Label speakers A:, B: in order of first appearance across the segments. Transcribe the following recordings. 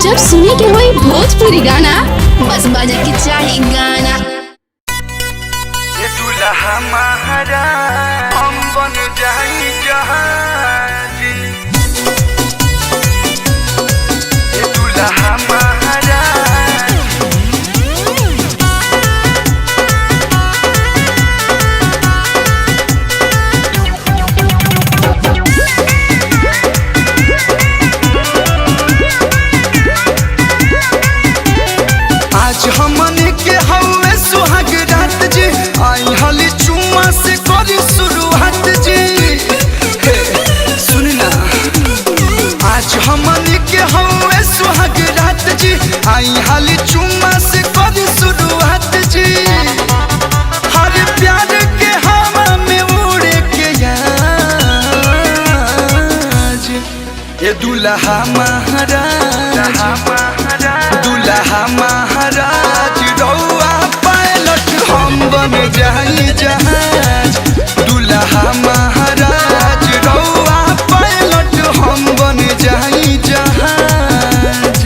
A: जब सुने के होई भोजपुरी गाना बस बजे के चाही गाना।
B: ये दुल्हा महारा हम बन जाई जहाज। ये दुल्हा महारा आज हमने के हवे सुहाग रात जी, आई हली चुम्मा से करी शुरुआत जी। सुन ना, आज हमने के हवे सुहाग रात जी, आई हली चुम्मा से करी शुरुआत जी। हर प्यार के हवा में उड़े के आज ये दुल्हा महाराज, दुल्हा महाराज रउआ पायलट हम बन जाई जहाज। दुल्हा महाराज रउआ पायलट हम बन जाई जहाज।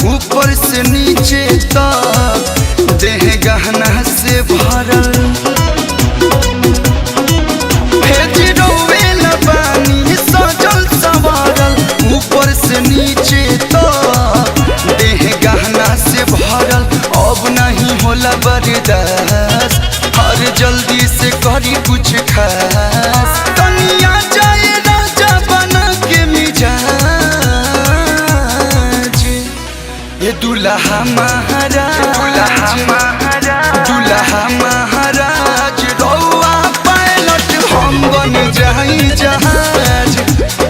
B: ऊपर से नीचे तक देह गहना से भरल, सजल संवारल। ऊपर से नीचे तक देह गहना से भरल। अब नहीं होला बर्दाश्त, हर जल्दी से करी कुछ खास। तनिया जाए राजा बना के मिजाज। ये दुल्हा महाराज, दुल्हा महाराज रउआ पायलट हम बन जाई जहाज।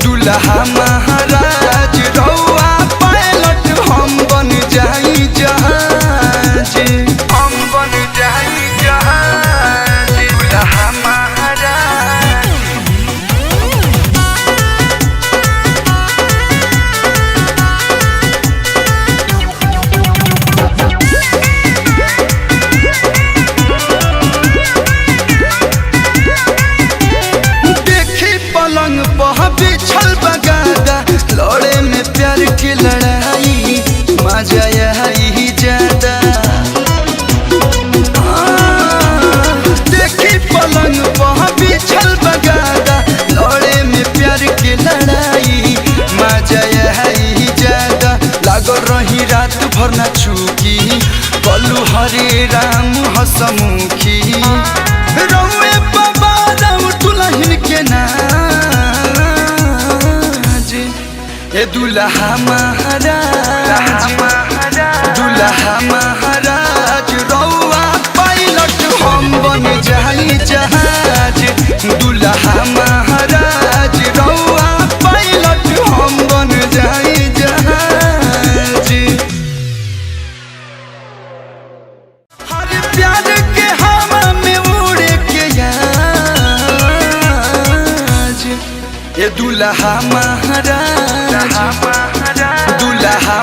B: दुल्हा महाराज रउआ पायलट हम बन जाई जहाज। हम बन जाई जहाज। दुल्हा महाराज पलंग पर बिछल बगादा, लड़े में प्यार की लड़ाई मजा यही ज्यादा। देखी पलंग पर बिछल बगादा, लड़े में प्यार की लड़ाई मजा यही ज्यादा। लागल रही रात भर न चूकी, कलू हरे राम हसमुखी। रउए बाबा राम दुल्हन के नाज। ये दुल्हा महाराज, दुल्हा महाराज रउआ पायलट हम बन जाई जहाज। दुल्हा महाराज रउआ पायलट हम बन जाई जहाज। हर प्यार के हवा में उड़े के आज ये दुल्हा महाराज, दुल्हा